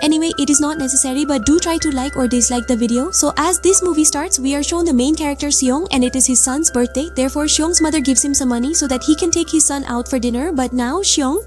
Anyway, it is not necessary, but do try to like or dislike the video. So as this movie starts, we are shown the main character Seong, and it is his son's birthday. Therefore, Seong's mother gives him some money so that he can take his son out for dinner. But now Seong,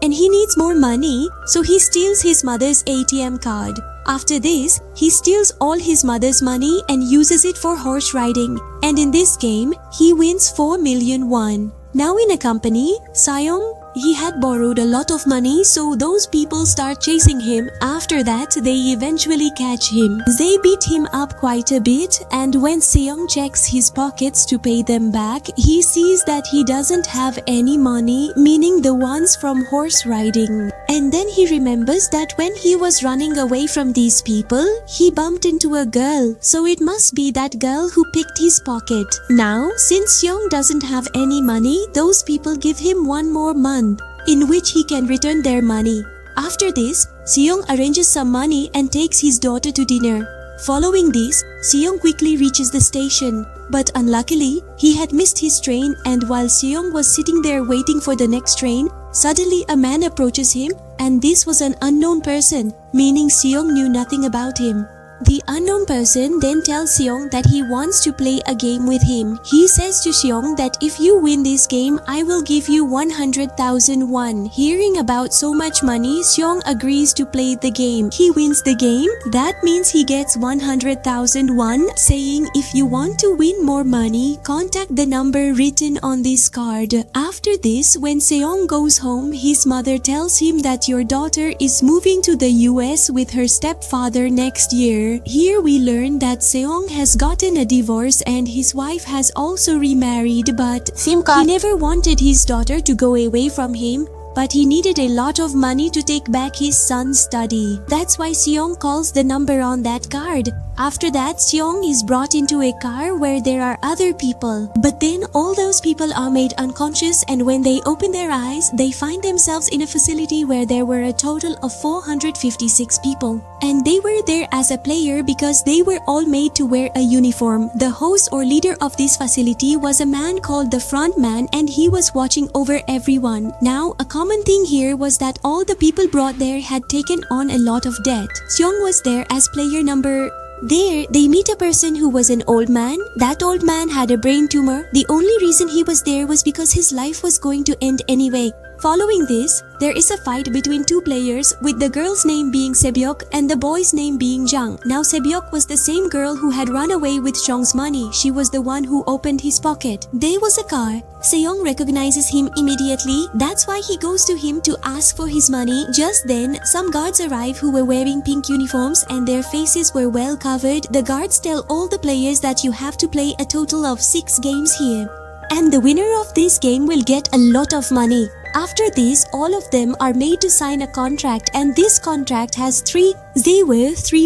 and he needs more money, so he steals his mother's ATM card. After this, he steals all his mother's money and uses it for horse riding. And in this game, he wins 4 million won. Now in a company, Seong, he had borrowed a lot of money, so those people start chasing him. After that, they eventually catch him. They beat him up quite a bit, and when Seong checks his pockets to pay them back, he sees that he doesn't have any money, meaning the ones from horse riding. And then he remembers that when he was running away from these people, he bumped into a girl, so it must be that girl who picked his pocket. Now, since Seong doesn't have any money, those people give him 1 more month in which he can return their money. After this, Seong arranges some money and takes his daughter to dinner. Following this, Seong quickly reaches the station. But unluckily, he had missed his train, and while Seong was sitting there waiting for the next train, suddenly a man approaches him, and this was an unknown person, meaning Seong knew nothing about him. The unknown person then tells Seong that he wants to play a game with him. He says to Seong that if you win this game, I will give you 100,000 won. Hearing about so much money, Seong agrees to play the game. He wins the game. That means he gets 100,000 won, saying if you want to win more money, contact the number written on this card. After this, when Seong goes home, his mother tells him that your daughter is moving to the US with her stepfather next year. Here we learn that Seong has gotten a divorce and his wife has also remarried, but he never wanted his daughter to go away from him, but he needed a lot of money to take back his son's study. That's why Seong calls the number on that card. After that, Seong is brought into a car where there are other people. But then all those people are made unconscious, and when they open their eyes, they find themselves in a facility where there were a total of 456 people. And they were there as a player because they were all made to wear a uniform. The host or leader of this facility was a man called the front man, and he was watching over everyone. Now, a common thing here was that all the people brought there had taken on a lot of debt. Seong was there as player number. There, they meet a person who was an old man. That old man had a brain tumor. The only reason he was there was because his life was going to end anyway. Following this, there is a fight between 2 players, with the girl's name being Sebyok and the boy's name being Jang. Now Sebyok was the same girl who had run away with Seong's money. She was the one who opened his pocket. There was a car. Seong recognizes him immediately. That's why he goes to him to ask for his money. Just then, some guards arrive who were wearing pink uniforms and their faces were well covered. The guards tell all the players that you have to play a total of 6 games here, and the winner of this game will get a lot of money. After this, all of them are made to sign a contract, and this contract has 3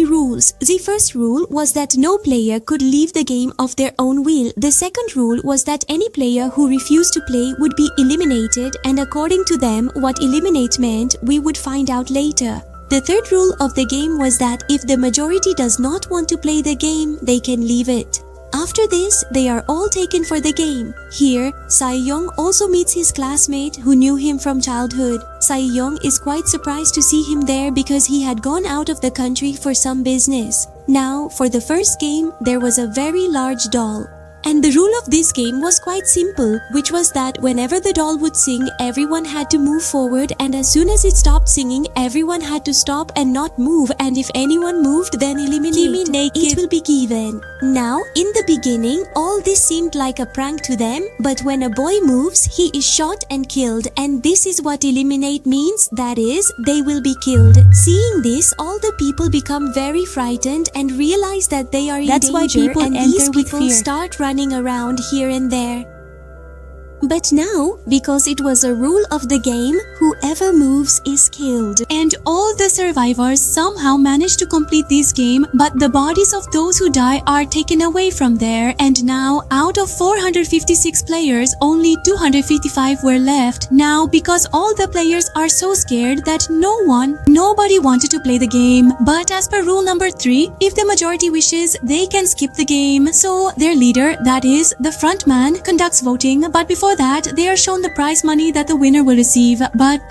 rules. The first rule was that no player could leave the game of their own will. The second rule was that any player who refused to play would be eliminated, and according to them, what eliminate meant, we would find out later. The third rule of the game was that if the majority does not want to play the game, they can leave it. After this, they are all taken for the game. Here, Sae-young also meets his classmate who knew him from childhood. Sae-young is quite surprised to see him there because he had gone out of the country for some business. Now, for the first game, there was a very large doll. And the rule of this game was quite simple, which was that whenever the doll would sing, everyone had to move forward, and as soon as it stopped singing, everyone had to stop and not move, and if anyone moved, then eliminate. It will be given. Now, in the beginning, all this seemed like a prank to them, but when a boy moves, he is shot and killed, and this is what eliminate means, that is, they will be killed. Seeing this, all the people become very frightened and realize that they are in danger, why people and enter these with people fear. start running around here and there. But now, because it was a rule of the game, whoever moves is killed. And all the survivors somehow manage to complete this game, but the bodies of those who die are taken away from there, and now out of 456 players, only 255 were left. Now, because all the players are so scared that nobody wanted to play the game. But as per rule number 3, if the majority wishes, they can skip the game. So their leader, that is, the front man, conducts voting, but before before that, they are shown the prize money that the winner will receive. But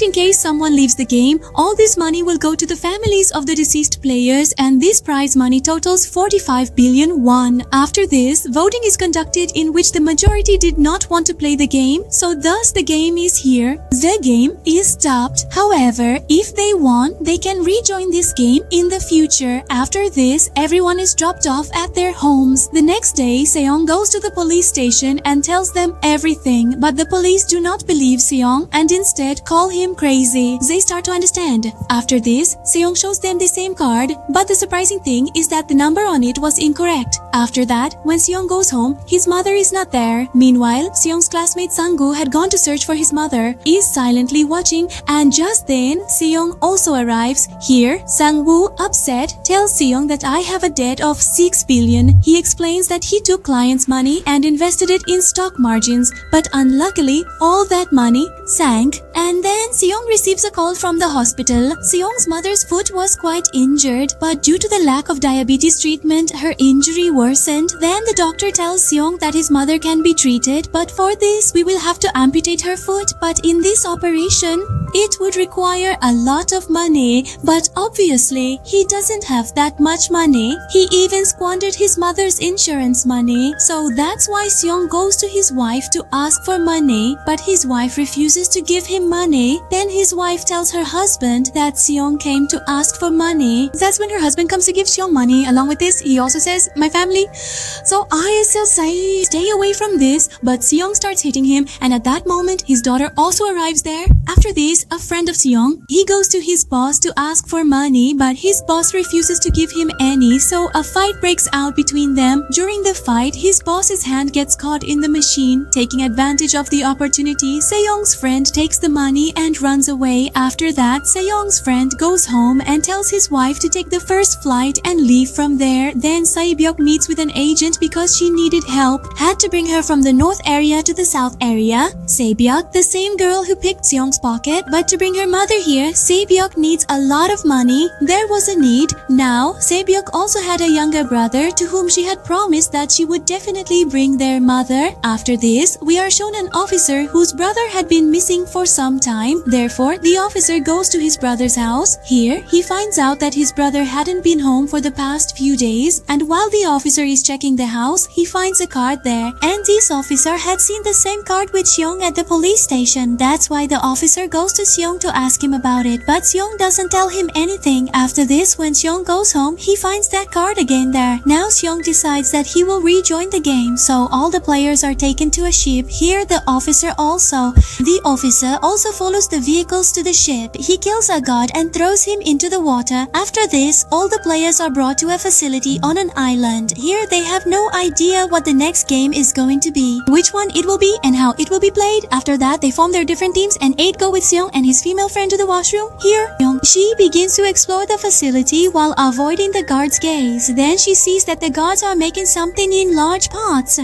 in case someone leaves the game, all this money will go to the families of the deceased players, and this prize money totals 45 billion won. After this, voting is conducted in which the majority did not want to play the game, so thus the game is here. The game is stopped. However, if they won, they can rejoin this game in the future. After this, everyone is dropped off at their homes. The next day, Seong goes to the police station and tells them everything, but the police do not believe Seong and instead call him crazy. They start to understand. After this, Seong shows them the same card, but the surprising thing is that the number on it was incorrect. After that, when Seong goes home, his mother is not there. Meanwhile, Seong's classmate Sang-woo had gone to search for his mother, is silently watching, and just then, Seong also arrives. Here, Sang-woo, upset, tells Seong that I have a debt of 6 billion. He explains that he took clients' money and invested it in stock margins, but unluckily, all that money sank. And then Seong receives a call from the hospital. Seong's mother's foot was quite injured, but due to the lack of diabetes treatment, her injury worsened. Then the doctor tells Seong that his mother can be treated, but for this, we will have to amputate her foot. But in this operation, it would require a lot of money, but obviously, he doesn't have that much money. He even squandered his mother's insurance money. So that's why Seong goes to his wife to ask for money, but his wife refuses to give him money. Then his wife tells her husband that Seong came to ask for money. That's when her husband comes to give Seong money. Along with this, he also says, my family. So I still say, stay away from this, but Seong starts hitting him, and at that moment, his daughter also arrives there. After this, a friend of Seong, he goes to his boss to ask for money, but his boss refuses to give him any, so a fight breaks out between them. During the fight, his boss's hand gets caught in the machine. Taking advantage of the opportunity, Seong's friend takes the money and runs away. After that, Seong's friend goes home and tells his wife to take the first flight and leave from there. Then Sae-byuk meets with an agent because she needed help, had to bring her from the north area to the south area. Sae-byuk, the same girl who picked Seong's pocket, but to bring her mother here, Sae-byuk needs a lot of money. There was a need. Now, Sae-byuk also had a younger brother to whom she had promised that she would definitely bring their mother. After this, we are shown an officer whose brother had been missing for some time. Therefore, the officer goes to his brother's house. Here, he finds out that his brother hadn't been home for the past few days, and while the officer is checking the house, he finds a card there. And this officer had seen the same card with Seong at the police station. That's why the officer goes to Seong to ask him about it, but Seong doesn't tell him anything. After this, when Seong goes home, he finds that card again there. Now Seong decides that he will rejoin the game, so all the players are taken to a ship. Here, the officer also. The officer also follows the vehicles to the ship. He kills a guard and throws him into the water. After this, all the players are brought to a facility on an island. Here, they have no idea what the next game is going to be, which one it will be, and how it will be played. After that, they form their different teams, and 8 go with Seong and his female friend to the washroom. Here, she begins to explore the facility while avoiding the guard's gaze. Then she sees that the guards are making something in large pots.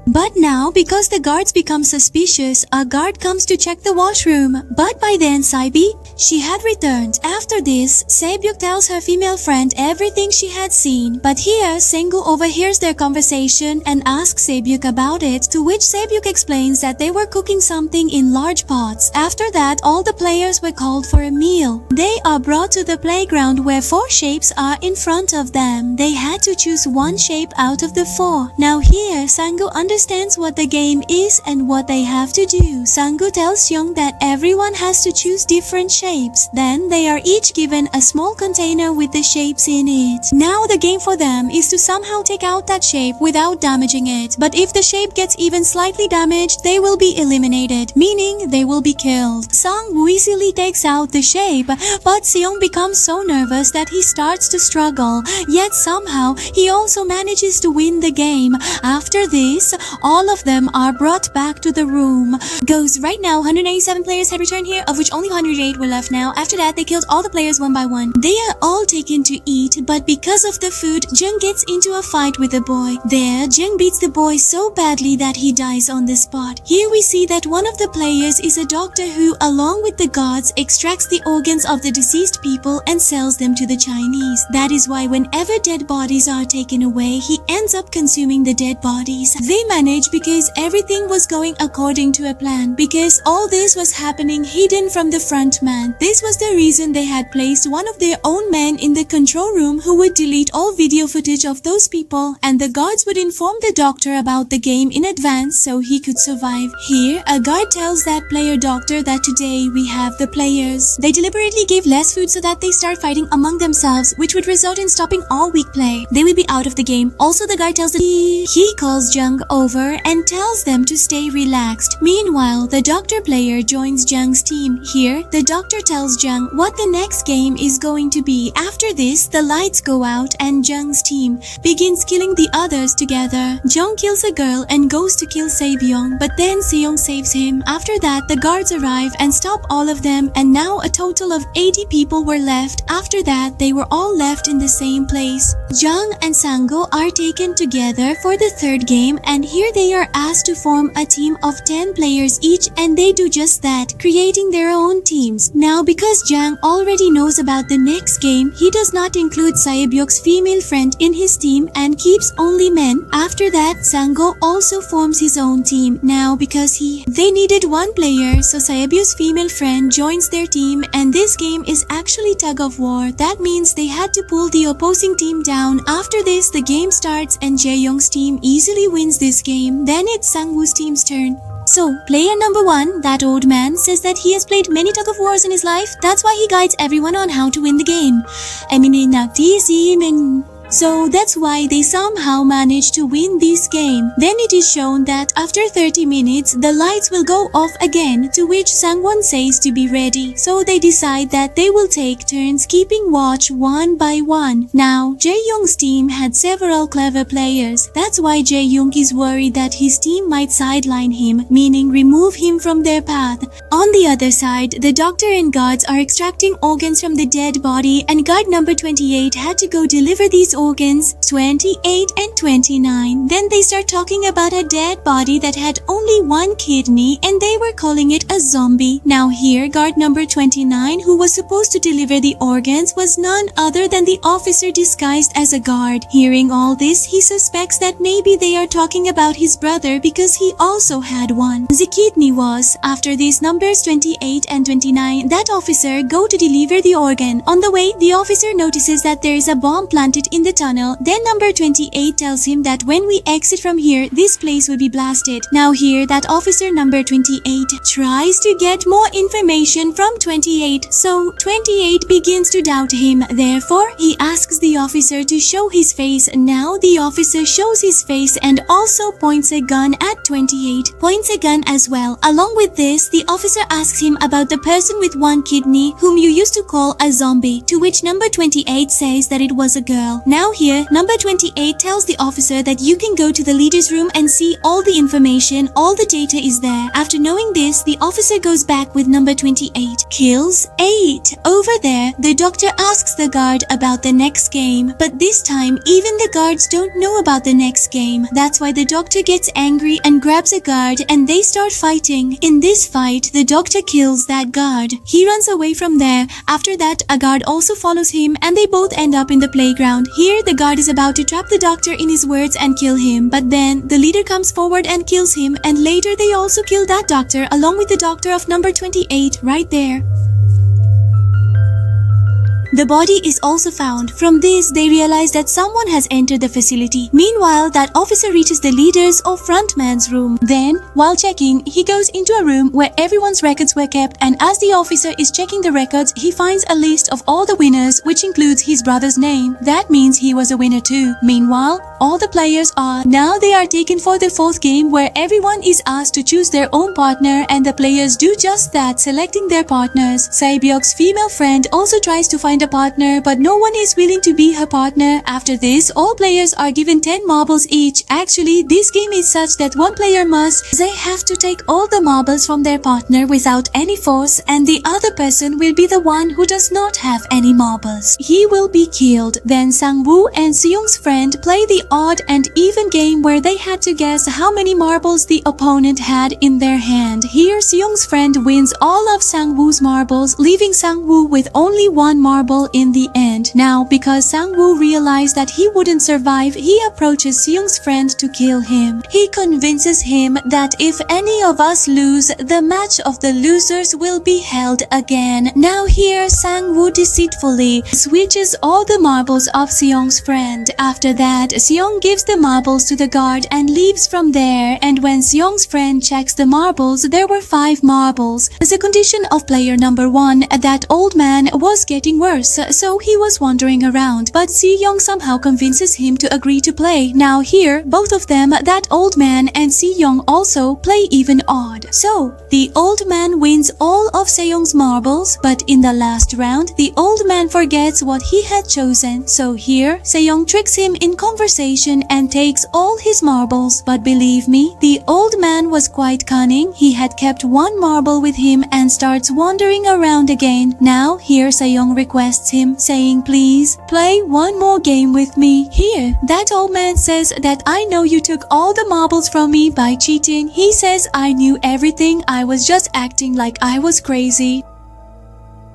But now, because the guards become suspicious, a guard comes to check the washroom. But by then, Saibi, she had returned. After this, Sae-byuk tells her female friend everything she had seen. But here, Seng-gu overhears their conversation and asks Sae-byuk about it, to which Sae-byuk explains that they were cooking something in large pots. After that, all the players were called for a meal. They are brought to the playground where 4 shapes are in front of them. They had to choose one shape out of the 4. Now here, Sang-gu understands what the game is and what they have to do. Sang-gu tells Seong that everyone has to choose different shapes. Then they are each given a small container with the shapes in it. Now the game for them is to somehow take out that shape without damaging it. But if the shape gets even slightly damaged, they will be eliminated, meaning they will be killed. Sang-woo easily takes out the shape, but Seong becomes so nervous that he starts to struggle. Yet somehow, he also manages to win the game. After this, all of them are brought back to the room. Goes right now, 197 players had returned here, of which only 108 were left now. After that, they killed all the players one by one. They are all taken to eat, but because of the food, Jung gets into a fight with the boy. There, Jung beats the boy so badly that he dies on the spot. Here we see that one of the players is a doctor who, along with the guards, extracts the organs of the deceased people and sells them to the Chinese. That is why whenever dead bodies are taken away, he ends up consuming the dead bodies. They manage manage because everything was going according to a plan, because all this was happening hidden from the front man. This was the reason they had placed one of their own men in the control room who would delete all video footage of those people, and the guards would inform the doctor about the game in advance so he could survive. Here, a guard tells that player doctor that today we have the players. They deliberately give less food so that they start fighting among themselves, which would result in stopping all weak play. They will be out of the game. Also, the guard tells that he calls Jung over and tells them to stay relaxed. Meanwhile, the doctor player joins Jung's team. Here, the doctor tells Jung what the next game is going to be. After this, the lights go out and Jung's team begins killing the others together. Jung kills a girl and goes to kill Seong, but then Seong saves him. After that, the guards arrive and stop all of them, and now a total of 80 people were left. After that, they were all left in the same place. Jung and Sango are taken together for the third game, and here they are asked to form a team of 10 players each, and they do just that, creating their own teams. Now, because Jung already knows about the next game, he does not include Saebyok's female friend in his team and keeps only men. After that, Sango also forms his own team. Now, because they needed one player, so Saebyok's female friend joins their team, and this game is actually tug of war. That means they had to pull the opposing team down. After this, the game starts and Jae-young's team easily wins this game. Then it's Sang-woo's team's turn. So, player number 1, that old man, says that he has played many tug of wars in his life. That's why he guides everyone on how to win the game. So that's why they somehow managed to win this game. Then it is shown that after 30 minutes, the lights will go off again, to which Sangwon says to be ready. So they decide that they will take turns keeping watch one by one. Now, Jae-young's team had several clever players. That's why Jae-young is worried that his team might sideline him, meaning remove him from their path. On the other side, the doctor and guards are extracting organs from the dead body, and guard number 28 had to go deliver these organs, 28 and 29. Then they start talking about a dead body that had only one kidney, and they were calling it a zombie. Now here, guard number 29, who was supposed to deliver the organs, was none other than the officer disguised as a guard. Hearing all this, he suspects that maybe they are talking about his brother because he also had one. The kidney was. After these numbers 28 and 29, that officer go to deliver the organ. On the way, the officer notices that there is a bomb planted in the tunnel. Then number 28 tells him that when we exit from here, this place will be blasted. Now here, that officer number 28 tries to get more information from 28. So 28 begins to doubt him. Therefore, he asks the officer to show his face. Now the officer shows his face and also points a gun at 28. Points a gun as well. Along with this, the officer asks him about the person with one kidney whom you used to call a zombie, to which number 28 says that it was a girl. Now here, number 28 tells the officer that you can go to the leader's room and see all the information, all the data is there. After knowing this, the officer goes back with number 28. Kills 8. Over there, the doctor asks the guard about the next game, but this time, even the guards don't know about the next game. That's why the doctor gets angry and grabs a guard and they start fighting. In this fight, the doctor kills that guard. He runs away from there. After that, a guard also follows him and they both end up in the playground. Here, the guard is about to trap the doctor in his words and kill him, but then the leader comes forward and kills him, and later they also kill that doctor along with the doctor of number 28 right there. The body is also found. From this, they realize that someone has entered the facility. Meanwhile, that officer reaches the leader's or frontman's room. Then, while checking, he goes into a room where everyone's records were kept, and as the officer is checking the records, he finds a list of all the winners, which includes his brother's name. That means he was a winner too. Meanwhile, all the players are. Now they are taken for the fourth game, where everyone is asked to choose their own partner, and the players do just that, selecting their partners. Saebyok's female friend also tries to find a partner, but no one is willing to be her partner. After this, all players are given 10 marbles each. Actually, this game is such that one player they have to take all the marbles from their partner without any force, and the other person will be the one who does not have any marbles. He will be killed. Then Sang-woo and Seong's friend play the odd and even game where they had to guess how many marbles the opponent had in their hand. Here, Seong's friend wins all of Sang-woo's marbles, leaving Sang-woo with only one marble marble in the end. Now, because Sang-woo realized that he wouldn't survive, he approaches Seong's friend to kill him. He convinces him that if any of us lose, the match of the losers will be held again. Now here, Sang-woo deceitfully switches all the marbles of Seong's friend. After that, Seong gives the marbles to the guard and leaves from there. And when Seong's friend checks the marbles, there were 5 marbles. As a condition of player number 1, that old man was getting worse, so he was wandering around. But Si-young somehow convinces him to agree to play. Now here, both of them, that old man and Si-young also, play even odd. So, the old man wins all of Se-young's marbles, but in the last round, the old man forgets what he had chosen. So here, Se-young tricks him in conversation and takes all his marbles. But believe me, the old man was quite cunning. He had kept 1 marble with him and starts wandering around again. Now, here Se-young requests him, saying, "Please, play 1 more game with me." Here, that old man says that I know you took all the marbles from me by cheating. He says I knew everything, I was just acting like I was crazy.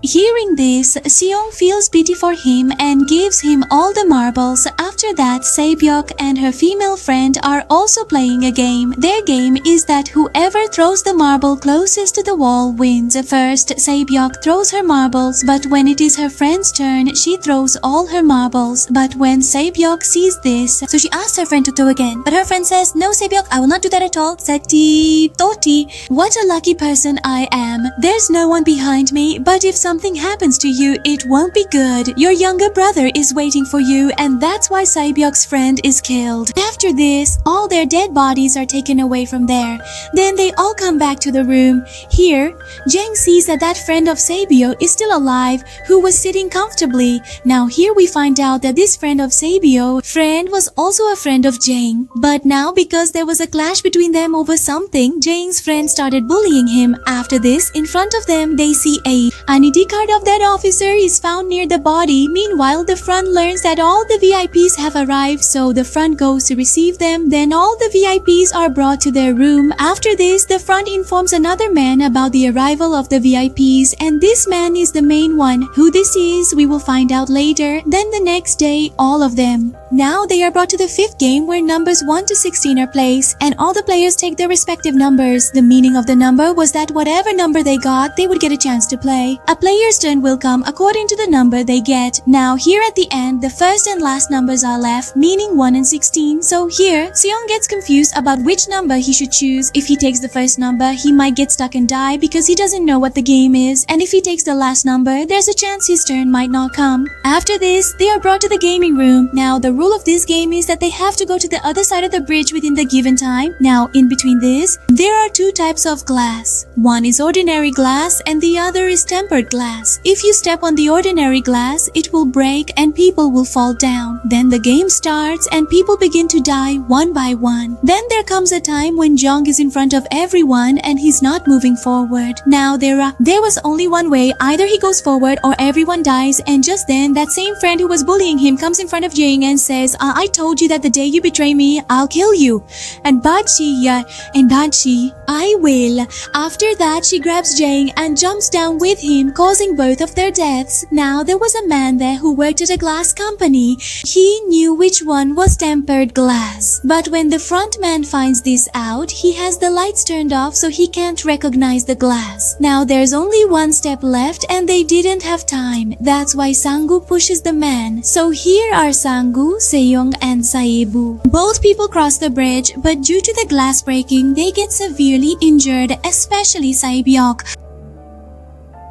Hearing this, Seong feels pity for him and gives him all the marbles. After that, Se-byuk and her female friend are also playing a game. Their game is that whoever throws the marble closest to the wall wins. First, Se-byuk throws her marbles, but when it is her friend's turn, she throws all her marbles. But when Se-byuk sees this, so she asks her friend to throw again. But her friend says, "No, Se-byuk, I will not do that at all. Sati, Toti. What a lucky person I am. There's no one behind me, but if something happens to you, it won't be good. Your younger brother is waiting for you, and that's why Se-byuk's friend is killed." After this, all their dead bodies are taken away from there. Then they all come back to the room. Here, Jang sees that friend of Se-byuk is still alive, who was sitting comfortably. Now here we find out that this friend of Se-byuk was also a friend of Jang. But now, because there was a clash between them over something, Jang's friend started bullying him. After this, in front of them, they see a ID card of that officer is found near the body. Meanwhile, the front learns that all the VIPs have arrived, so the front goes to receive them. Then all the VIPs are brought to their room. After this, the front informs another man about the arrival of the VIPs, and this man is the main one. Who this is, we will find out later. Then the next day, all of them. Now they are brought to the 5th game where numbers 1 to 16 are placed, and all the players take their respective numbers. The meaning of the number was that whatever number they got, they would get a chance to play. A player's turn will come according to the number they get. Now here at the end, the first and last numbers are left, meaning 1 and 16. So here, Seong gets confused about which number he should choose. If he takes the first number, he might get stuck and die because he doesn't know what the game is. And if he takes the last number, there's a chance his turn might not come. After this, they are brought to the gaming room. Now the rule of this game is that they have to go to the other side of the bridge within the given time. Now in between this, there are 2 types of glass. One is ordinary glass and the other is tempered glass. If you step on the ordinary glass, it will break and people will fall down. Then the game starts and people begin to die one by one. Then there comes a time when Jung is in front of everyone and he's not moving forward. Now there was only one way, either he goes forward or everyone dies, and just then that same friend who was bullying him comes in front of Jung and says, "I told you that the day you betray me, I'll kill you." And Badshi, "I will." After that, she grabs Jang and jumps down with him, causing both of their deaths. Now there was a man there who worked at a glass company. He knew which one was tempered glass. But when the front man finds this out, he has the lights turned off so he can't recognize the glass. Now there's only one step left and they didn't have time. That's why Sang-gu pushes the man. So here are Sang-gu, Se-young and Saebu. Both people cross the bridge, but due to the glass breaking, they get severely injured, especially Sae-byuk.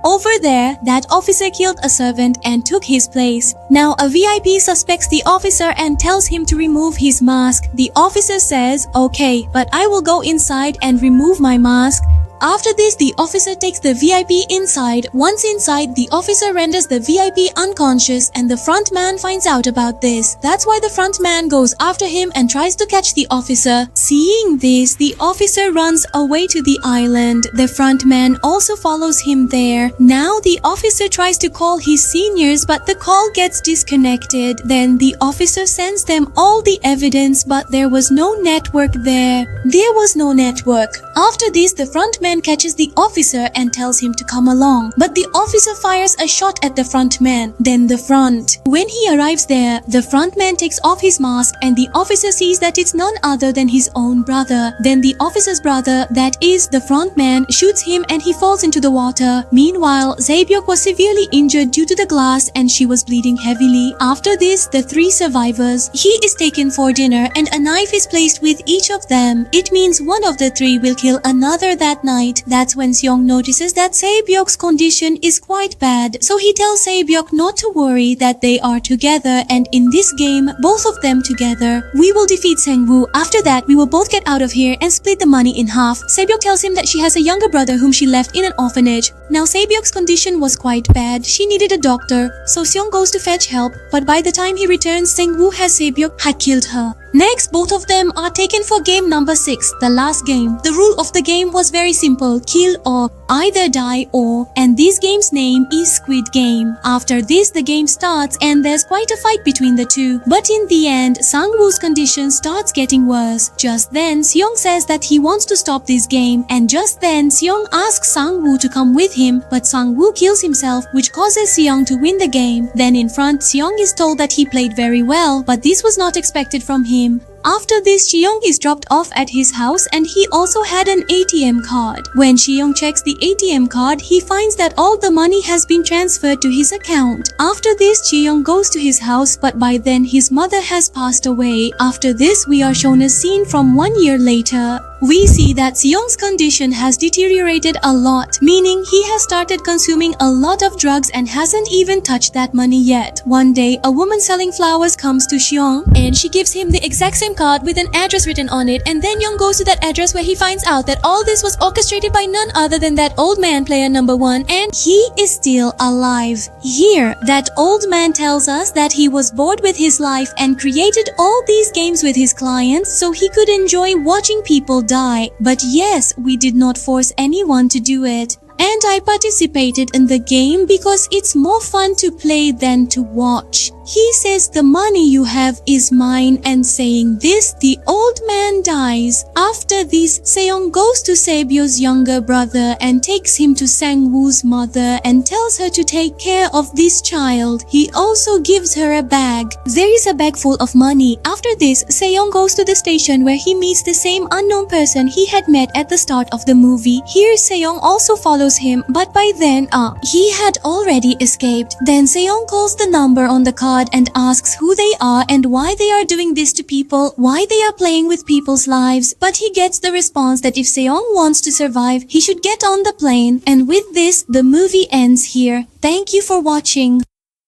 Over there, that officer killed a servant and took his place. Now a VIP suspects the officer and tells him to remove his mask. The officer says, "Okay, but I will go inside and remove my mask." After this, the officer takes the VIP inside. Once inside, the officer renders the VIP unconscious and the front man finds out about this. That's why the front man goes after him and tries to catch the officer. Seeing this, the officer runs away to the island. The front man also follows him there. Now the officer tries to call his seniors, but the call gets disconnected. Then the officer sends them all the evidence, but there was no network there. There was no network. After this, the front man man catches the officer and tells him to come along. But the officer fires a shot at the front man, then the front. When he arrives there, the front man takes off his mask and the officer sees that it's none other than his own brother. Then the officer's brother, that is the front man, shoots him and he falls into the water. Meanwhile, Zaebyuk was severely injured due to the glass and she was bleeding heavily. After this, the three survivors, he is taken for dinner and a knife is placed with each of them. It means one of the three will kill another that night. That's when Seong notices that Zaebyuk's condition is quite bad. So he tells Zaebyuk not to worry, that they are together, and in this game, both of them together, we will defeat Sang-woo. After that, we will both get out of here and split the money in half. Zaebyuk tells him that she has a younger brother whom she left in an orphanage. Now Zaebyuk's condition was quite bad. She needed a doctor, so Seong goes to fetch help, but by the time he returns, Sang-woo has Zaebyuk had killed her. Next, both of them are taken for game number 6, the last game. The rule of the game was very simple, kill or either die or, and this game's name is Squid Game. After this, the game starts and there's quite a fight between the two. But in the end, Sang-woo's condition starts getting worse. Just then, Seong says that he wants to stop this game, and just then, Seong asks Sang-woo to come with him, but Sang-woo kills himself, which causes Seong to win the game. Then in front, Seong is told that he played very well, but this was not expected from him. After this, Cheong is dropped off at his house and he also had an ATM card. When Cheong checks the ATM card, he finds that all the money has been transferred to his account. After this, Cheong goes to his house, but by then his mother has passed away. After this, we are shown a scene from 1 year later. We see that Seong's condition has deteriorated a lot, meaning he has started consuming a lot of drugs and hasn't even touched that money yet. One day, a woman selling flowers comes to Seong and she gives him the exact same card with an address written on it, and then Young goes to that address where he finds out that all this was orchestrated by none other than that old man, player number 1, and he is still alive. Here, that old man tells us that he was bored with his life and created all these games with his clients so he could enjoy watching people die. But yes, we did not force anyone to do it. And I participated in the game because it's more fun to play than to watch. He says the money you have is mine, and saying this, the old man dies. After this, Seong goes to Saebyo's younger brother and takes him to Sang-woo's mother and tells her to take care of this child. He also gives her a bag. There is a bag full of money. After this, Seong goes to the station where he meets the same unknown person he had met at the start of the movie. Here, Seong also follows him, but by then, he had already escaped. Then Seong calls the number on the card and asks who they are and why they are doing this to people, why they are playing with people's lives. But he gets the response that if Seong wants to survive, he should get on the plane. And with this, the movie ends here. Thank you for watching.